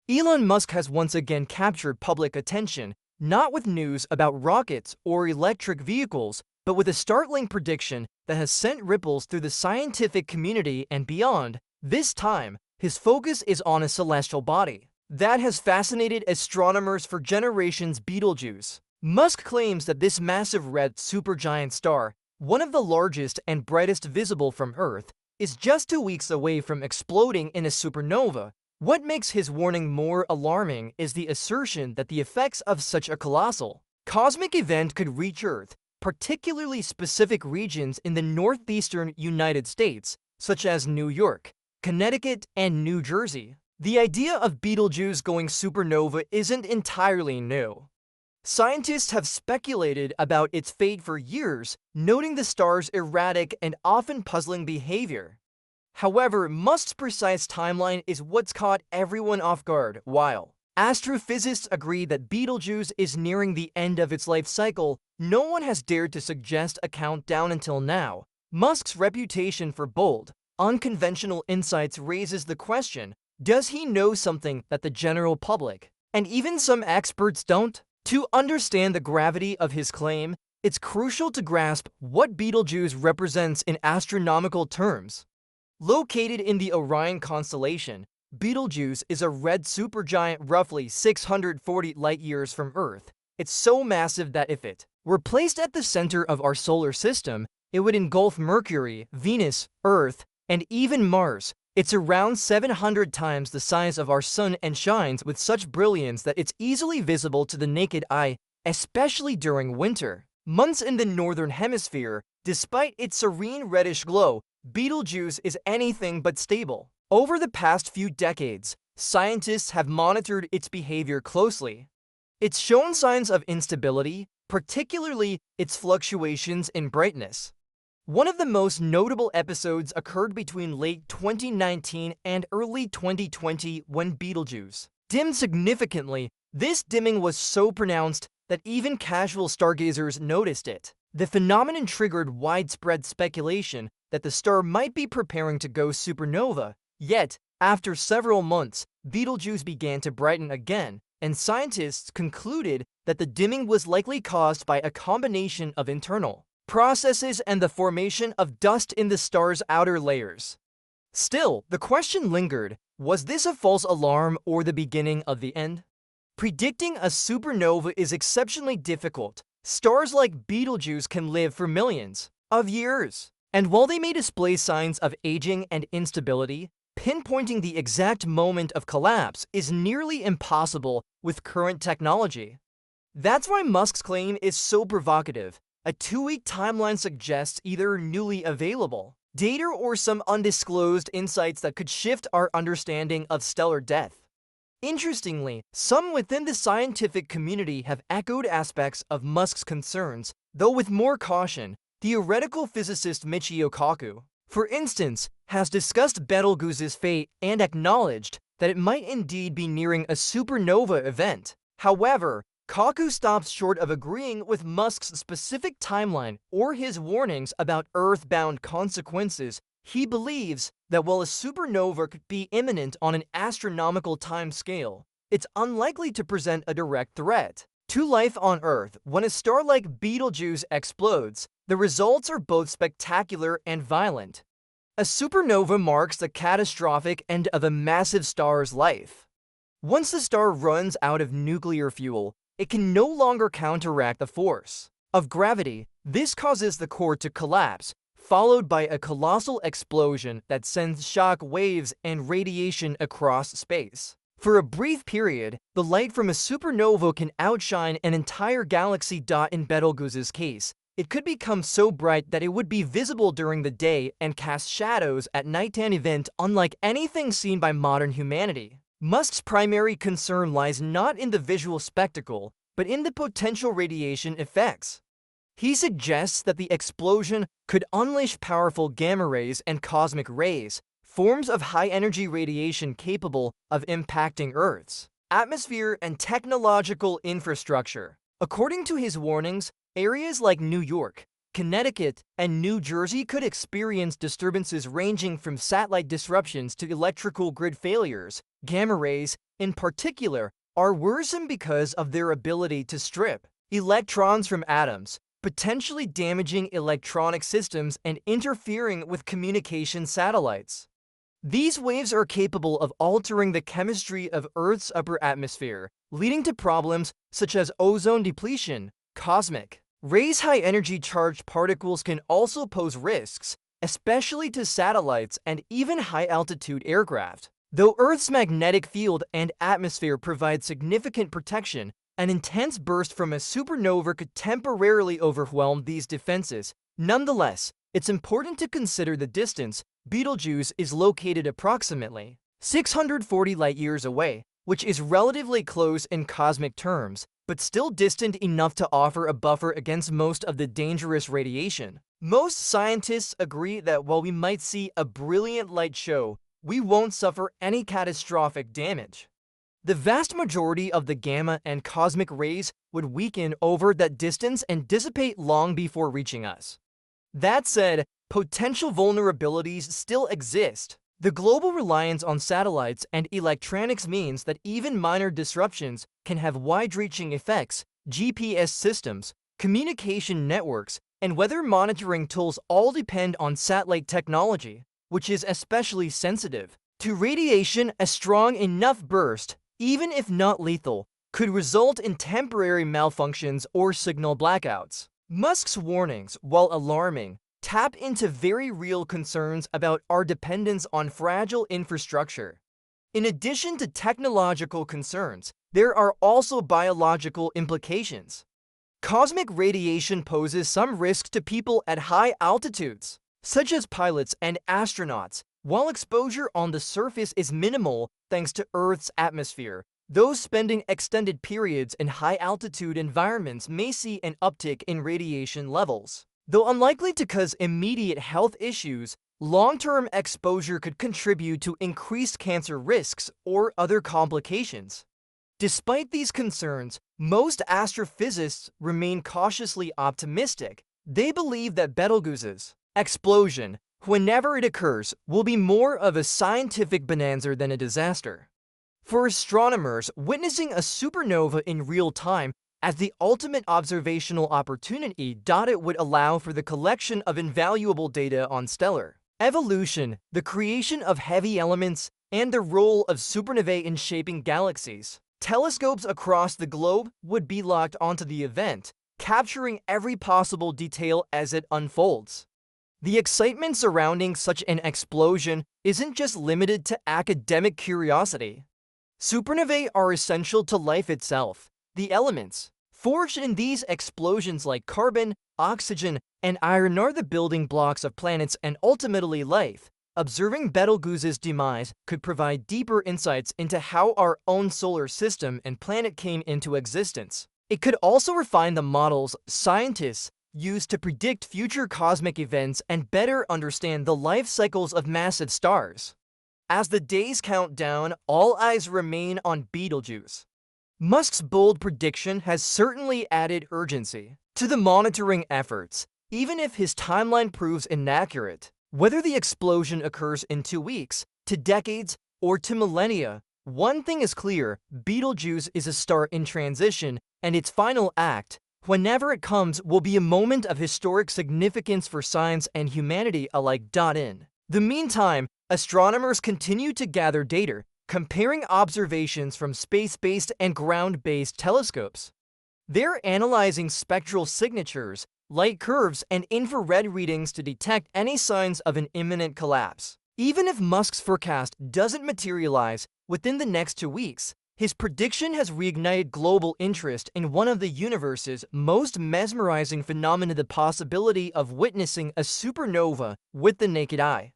Elon Musk has once again captured public attention, not with news about rockets or electric vehicles, but with a startling prediction that has sent ripples through the scientific community and beyond. This time, his focus is on a celestial body that has fascinated astronomers for generations: Betelgeuse. Musk claims that this massive red supergiant star, one of the largest and brightest visible from Earth, is just 2 weeks away from exploding in a supernova. What makes his warning more alarming is the assertion that the effects of such a colossal cosmic event could reach Earth, particularly specific regions in the northeastern United States, such as New York, Connecticut, and New Jersey. The idea of Betelgeuse going supernova isn't entirely new. Scientists have speculated about its fate for years, noting the star's erratic and often puzzling behavior. However, Musk's precise timeline is what's caught everyone off guard. While astrophysicists agree that Betelgeuse is nearing the end of its life cycle, no one has dared to suggest a countdown until now. Musk's reputation for bold, unconventional insights raises the question: does he know something that the general public, and even some experts, don't? To understand the gravity of his claim, it's crucial to grasp what Betelgeuse represents in astronomical terms. Located in the Orion constellation, Betelgeuse is a red supergiant roughly 640 light-years from Earth. It's so massive that if it were placed at the center of our solar system, it would engulf Mercury, Venus, Earth, and even Mars. It's around 700 times the size of our Sun and shines with such brilliance that it's easily visible to the naked eye, especially during winter months in the northern hemisphere. Despite its serene reddish glow, Betelgeuse is anything but stable. Over the past few decades, scientists have monitored its behavior closely. It's shown signs of instability, particularly its fluctuations in brightness. One of the most notable episodes occurred between late 2019 and early 2020 when Betelgeuse dimmed significantly. This dimming was so pronounced that even casual stargazers noticed it. The phenomenon triggered widespread speculation that the star might be preparing to go supernova. Yet, after several months, Betelgeuse began to brighten again, and scientists concluded that the dimming was likely caused by a combination of internal processes and the formation of dust in the star's outer layers. Still, the question lingered: was this a false alarm or the beginning of the end? Predicting a supernova is exceptionally difficult. Stars like Betelgeuse can live for millions of years, and while they may display signs of aging and instability, pinpointing the exact moment of collapse is nearly impossible with current technology. That's why Musk's claim is so provocative. A 2-week timeline suggests either newly available data or some undisclosed insights that could shift our understanding of stellar death. Interestingly, some within the scientific community have echoed aspects of Musk's concerns, though with more caution. Theoretical physicist Michio Kaku, for instance, has discussed Betelgeuse's fate and acknowledged that it might indeed be nearing a supernova event. However, Kaku stops short of agreeing with Musk's specific timeline or his warnings about Earth-bound consequences. He believes that while a supernova could be imminent on an astronomical time scale, it's unlikely to present a direct threat to life on Earth. When a star like Betelgeuse explodes, the results are both spectacular and violent. A supernova marks the catastrophic end of a massive star's life. Once the star runs out of nuclear fuel, it can no longer counteract the force of gravity. This causes the core to collapse, followed by a colossal explosion that sends shock waves and radiation across space. For a brief period, the light from a supernova can outshine an entire galaxy. In Betelgeuse's case, it could become so bright that it would be visible during the day and cast shadows at night, an event unlike anything seen by modern humanity. Musk's primary concern lies not in the visual spectacle, but in the potential radiation effects. He suggests that the explosion could unleash powerful gamma rays and cosmic rays, forms of high-energy radiation capable of impacting Earth's atmosphere and technological infrastructure. According to his warnings, areas like New York, Connecticut, and New Jersey could experience disturbances ranging from satellite disruptions to electrical grid failures. Gamma rays, in particular, are worrisome because of their ability to strip electrons from atoms, potentially damaging electronic systems and interfering with communication satellites. These waves are capable of altering the chemistry of Earth's upper atmosphere, leading to problems such as ozone depletion. Cosmic rays. High-energy charged particles can also pose risks, especially to satellites and even high-altitude aircraft. Though Earth's magnetic field and atmosphere provide significant protection, an intense burst from a supernova could temporarily overwhelm these defenses. Nonetheless, it's important to consider the distance. Betelgeuse is located approximately 640 light-years away, which is relatively close in cosmic terms, but still distant enough to offer a buffer against most of the dangerous radiation. Most scientists agree that while we might see a brilliant light show, we won't suffer any catastrophic damage. The vast majority of the gamma and cosmic rays would weaken over that distance and dissipate long before reaching us. That said, potential vulnerabilities still exist. The global reliance on satellites and electronics means that even minor disruptions can have wide-reaching effects. GPS systems, communication networks, and weather monitoring tools all depend on satellite technology, which is especially sensitive to radiation. A strong enough burst, even if not lethal, could result in temporary malfunctions or signal blackouts. Musk's warnings, while alarming, tap into very real concerns about our dependence on fragile infrastructure. In addition to technological concerns, there are also biological implications. Cosmic radiation poses some risk to people at high altitudes, such as pilots and astronauts. While exposure on the surface is minimal thanks to Earth's atmosphere, those spending extended periods in high-altitude environments may see an uptick in radiation levels. Though unlikely to cause immediate health issues, long-term exposure could contribute to increased cancer risks or other complications. Despite these concerns, most astrophysicists remain cautiously optimistic. They believe that Betelgeuse's explosion, whenever it occurs, will be more of a scientific bonanza than a disaster. For astronomers, witnessing a supernova in real time as the ultimate observational opportunity. It would allow for the collection of invaluable data on stellar evolution, the creation of heavy elements, and the role of supernovae in shaping galaxies. Telescopes across the globe would be locked onto the event, capturing every possible detail as it unfolds. The excitement surrounding such an explosion isn't just limited to academic curiosity. Supernovae are essential to life itself. The elements forged in these explosions, like carbon, oxygen, and iron, are the building blocks of planets and ultimately life. Observing Betelgeuse's demise could provide deeper insights into how our own solar system and planet came into existence. It could also refine the models scientists use to predict future cosmic events and better understand the life cycles of massive stars. As the days count down, all eyes remain on Betelgeuse. Musk's bold prediction has certainly added urgency to the monitoring efforts, even if his timeline proves inaccurate. Whether the explosion occurs in 2 weeks, to decades, or to millennia, one thing is clear: Betelgeuse is a star in transition, and its final act, whenever it comes, will be a moment of historic significance for science and humanity alike. In the meantime, astronomers continue to gather data, comparing observations from space-based and ground-based telescopes. They're analyzing spectral signatures, light curves, and infrared readings to detect any signs of an imminent collapse. Even if Musk's forecast doesn't materialize within the next 2 weeks, his prediction has reignited global interest in one of the universe's most mesmerizing phenomena: the possibility of witnessing a supernova with the naked eye.